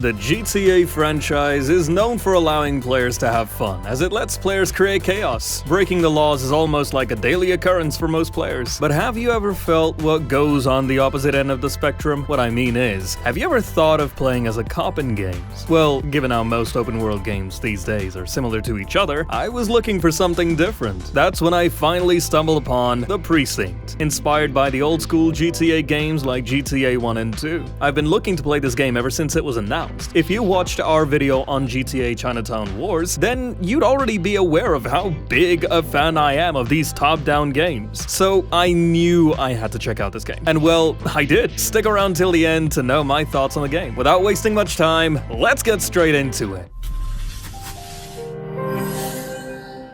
The GTA franchise is known for allowing players to have fun, as it lets players create chaos. Breaking the laws is almost like a daily occurrence for most players. But have you ever felt what goes on the opposite end of the spectrum? What I mean is, have you ever thought of playing as a cop in games? Well, given how most open-world games these days are similar to each other, I was looking for something different. That's when I finally stumbled upon the Precinct, inspired by the old-school GTA games like GTA 1 and 2. I've been looking to play this game ever since it was announced. If you watched our video on GTA Chinatown Wars, then you'd already be aware of how big a fan I am of these top-down games. So I knew I had to check out this game. And well, I did. Stick around till the end to know my thoughts on the game. Without wasting much time, let's get straight into it.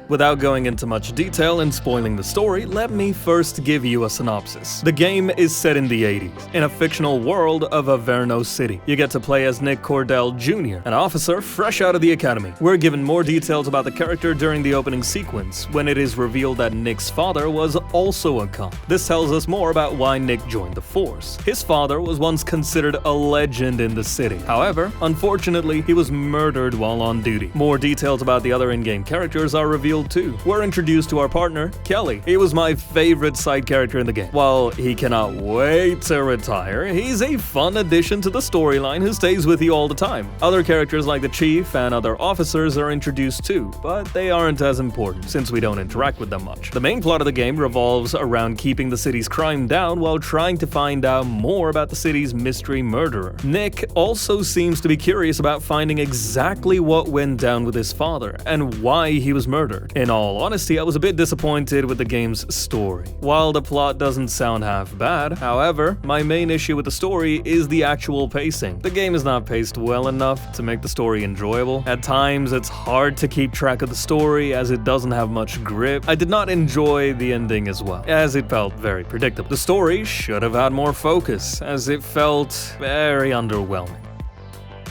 Without going into much detail and spoiling the story, let me first give you a synopsis. The game is set in the 80s, in a fictional world of Averno City. You get to play as Nick Cordell Jr., an officer fresh out of the academy. We're given more details about the character during the opening sequence, when it is revealed that Nick's father was also a cop. This tells us more about why Nick joined the force. His father was once considered a legend in the city. However, unfortunately, he was murdered while on duty. More details about the other in-game characters are revealed too. We're introduced to our partner, Kelly. He was my favorite side character in the game. While he cannot wait to retire, he's a fun addition to the storyline who stays with you all the time. Other characters like the chief and other officers are introduced too, but they aren't as important since we don't interact with them much. The main plot of the game revolves around keeping the city's crime down while trying to find out more about the city's mystery murderer. Nick also seems to be curious about finding exactly what went down with his father and why he was murdered. In all honesty, I was a bit disappointed with the game's story. While the plot doesn't sound half bad, however, my main issue with the story is the actual pacing. The game is not paced well enough to make the story enjoyable. At times, it's hard to keep track of the story as it doesn't have much grip. I did not enjoy the ending as well, as it felt very predictable. The story should have had more focus, as it felt very underwhelming.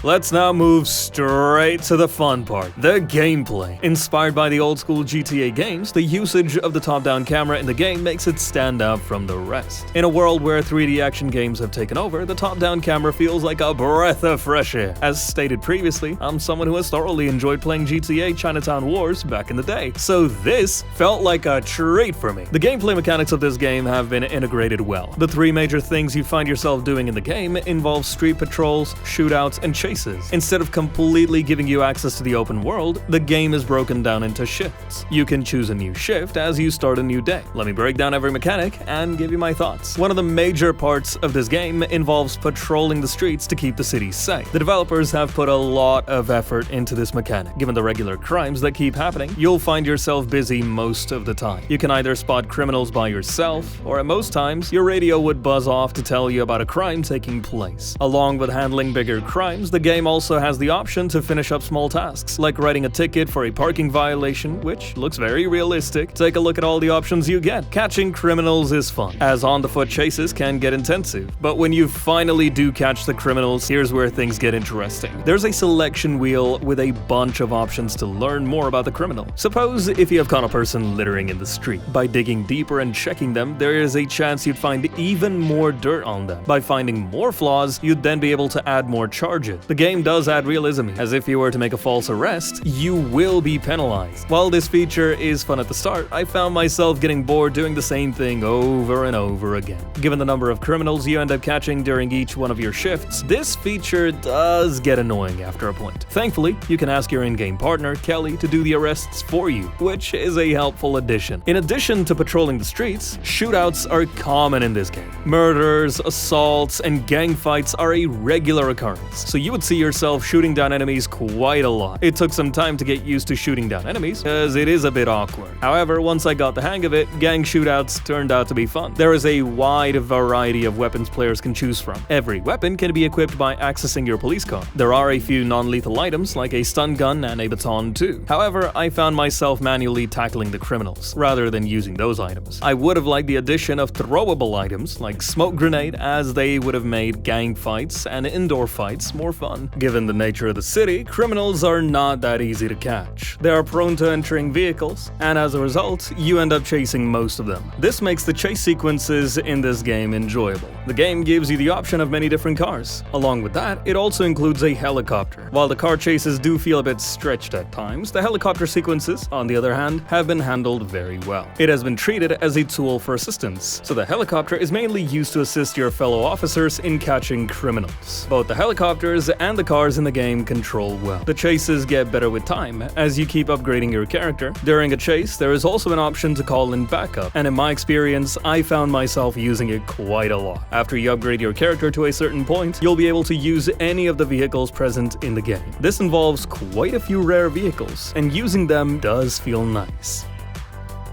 Let's now move straight to the fun part, the gameplay. Inspired by the old-school GTA games, the usage of the top-down camera in the game makes it stand out from the rest. In a world where 3D action games have taken over, the top-down camera feels like a breath of fresh air. As stated previously, I'm someone who has thoroughly enjoyed playing GTA Chinatown Wars back in the day, so this felt like a treat for me. The gameplay mechanics of this game have been integrated well. The three major things you find yourself doing in the game involve street patrols, shootouts, and chases. Instead of completely giving you access to the open world, the game is broken down into shifts. You can choose a new shift as you start a new day. Let me break down every mechanic and give you my thoughts. One of the major parts of this game involves patrolling the streets to keep the city safe. The developers have put a lot of effort into this mechanic. Given the regular crimes that keep happening, you'll find yourself busy most of the time. You can either spot criminals by yourself, or at most times, your radio would buzz off to tell you about a crime taking place. Along with handling bigger crimes, the game also has the option to finish up small tasks, like writing a ticket for a parking violation, which looks very realistic. Take a look at all the options you get. Catching criminals is fun, as on-the-foot chases can get intensive. But when you finally do catch the criminals, here's where things get interesting. There's a selection wheel with a bunch of options to learn more about the criminal. Suppose if you have caught a person littering in the street. By digging deeper and checking them, there is a chance you'd find even more dirt on them. By finding more flaws, you'd then be able to add more charges. The game does add realism, as if you were to make a false arrest, you will be penalized. While this feature is fun at the start, I found myself getting bored doing the same thing over and over again. Given the number of criminals you end up catching during each one of your shifts, this feature does get annoying after a point. Thankfully, you can ask your in-game partner, Kelly, to do the arrests for you, which is a helpful addition. In addition to patrolling the streets, shootouts are common in this game. Murders, assaults, and gang fights are a regular occurrence, so you would see yourself shooting down enemies quite a lot. It took some time to get used to shooting down enemies, as it is a bit awkward. However, once I got the hang of it, gang shootouts turned out to be fun. There is a wide variety of weapons players can choose from. Every weapon can be equipped by accessing your police car. There are a few non-lethal items like a stun gun and a baton too. However, I found myself manually tackling the criminals, rather than using those items. I would have liked the addition of throwable items like smoke grenade, as they would have made gang fights and indoor fights more fun. fun. Given the nature of the city, criminals are not that easy to catch. They are prone to entering vehicles, and as a result, you end up chasing most of them. This makes the chase sequences in this game enjoyable. The game gives you the option of many different cars. Along with that, it also includes a helicopter. While the car chases do feel a bit stretched at times, the helicopter sequences, on the other hand, have been handled very well. It has been treated as a tool for assistance, so the helicopter is mainly used to assist your fellow officers in catching criminals. Both the helicopters and the cars in the game control well. The chases get better with time, as you keep upgrading your character. During a chase, there is also an option to call in backup, and in my experience, I found myself using it quite a lot. After you upgrade your character to a certain point, you'll be able to use any of the vehicles present in the game. This involves quite a few rare vehicles, and using them does feel nice.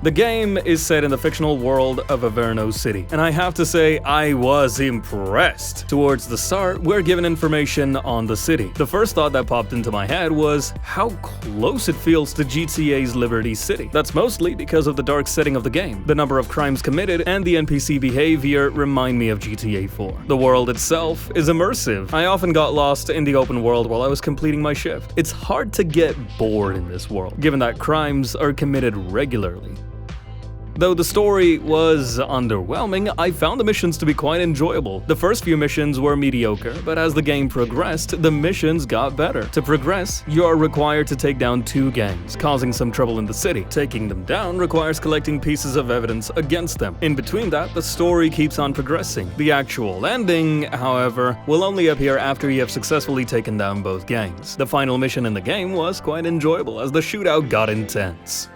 The game is set in the fictional world of Averno City, and I have to say I was impressed. Towards the start, we're given information on the city. The first thought that popped into my head was how close it feels to GTA's Liberty City. That's mostly because of the dark setting of the game. The number of crimes committed and the NPC behavior remind me of GTA 4. The world itself is immersive. I often got lost in the open world while I was completing my shift. It's hard to get bored in this world, given that crimes are committed regularly. Though the story was underwhelming, I found the missions to be quite enjoyable. The first few missions were mediocre, but as the game progressed, the missions got better. To progress, you are required to take down 2 gangs, causing some trouble in the city. Taking them down requires collecting pieces of evidence against them. In between that, the story keeps on progressing. The actual ending, however, will only appear after you have successfully taken down both gangs. The final mission in the game was quite enjoyable as the shootout got intense.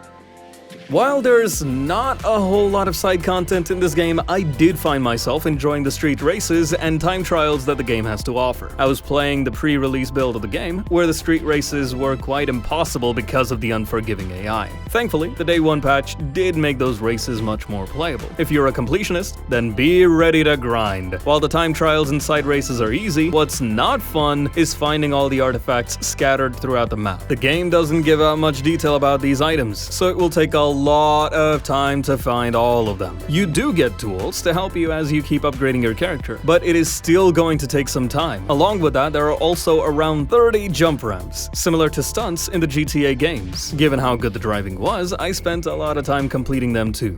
While there's not a whole lot of side content in this game, I did find myself enjoying the street races and time trials that the game has to offer. I was playing the pre-release build of the game, where the street races were quite impossible because of the unforgiving AI. Thankfully, the Day 1 patch did make those races much more playable. If you're a completionist, then be ready to grind. While the time trials and side races are easy, what's not fun is finding all the artifacts scattered throughout the map. The game doesn't give out much detail about these items, so it will take a lot of time to find all of them. You do get tools to help you as you keep upgrading your character, but it is still going to take some time. Along with that, there are also around 30 jump ramps, similar to stunts in the GTA games. Given how good the driving was, I spent a lot of time completing them too.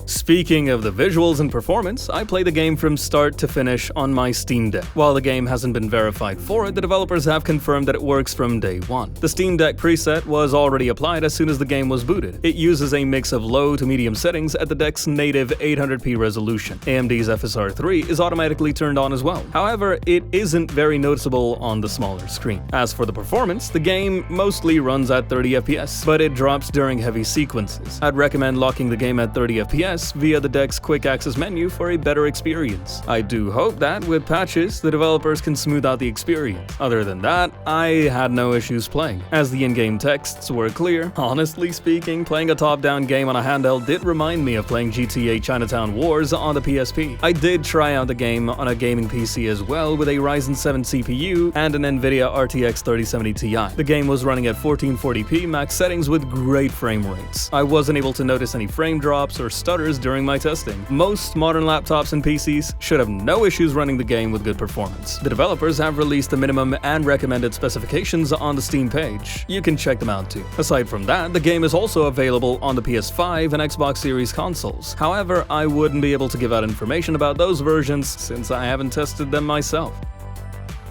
Speaking of the visuals and performance, I play the game from start to finish on my Steam Deck. While the game hasn't been verified for it, the developers have confirmed that it works from day one. The Steam Deck preset was already applied as soon as the game was booted. It uses a mix of low to medium settings at the deck's native 800p resolution. AMD's FSR 3 is automatically turned on as well. However, it isn't very noticeable on the smaller screen. As for the performance, the game mostly runs at 30 FPS, but it drops during heavy sequences. I'd recommend locking the game at 30 FPS via the deck's quick access menu for a better experience. I do hope that with patches, the developers can smooth out the experience. Other than that, I had no issues playing, as the in-game texts were clear. Honestly speaking, playing a top-down game on a handheld did remind me of playing GTA Chinatown Wars on the PSP. I did try out the game on a gaming PC as well with a Ryzen 7 CPU and an Nvidia RTX 3070 Ti. The game was running at 1440p max settings with great frame rates. I wasn't able to notice any frame drops or stutters during my testing. Most modern laptops and PCs should have no issues running the game with good performance. The developers have released the minimum and recommended specifications on the Steam page. You can check them out too. Aside from that, the game is also available on the PS5 and Xbox Series consoles. However, I wouldn't be able to give out information about those versions since I haven't tested them myself.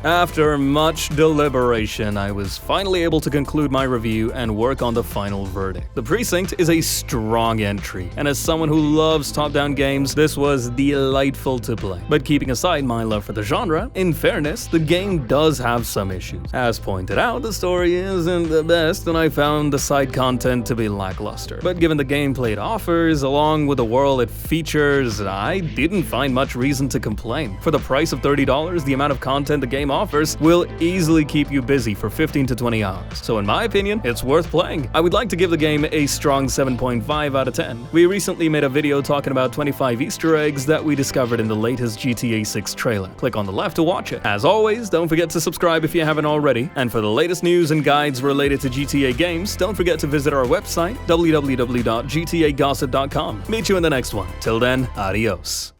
After much deliberation, I was finally able to conclude my review and work on the final verdict. The Precinct is a strong entry, and as someone who loves top-down games, this was delightful to play. But keeping aside my love for the genre, in fairness, the game does have some issues. As pointed out, the story isn't the best, and I found the side content to be lackluster. But given the gameplay it offers, along with the world it features, I didn't find much reason to complain. For the price of $30, the amount of content the game offers will easily keep you busy for 15 to 20 hours. So in my opinion, it's worth playing. I would like to give the game a strong 7.5 out of 10. We recently made a video talking about 25 Easter eggs that we discovered in the latest GTA 6 trailer. Click on the left to watch it. As always, don't forget to subscribe if you haven't already. And for the latest news and guides related to GTA games, don't forget to visit our website, www.gtagossip.com. Meet you in the next one. Till then, adios.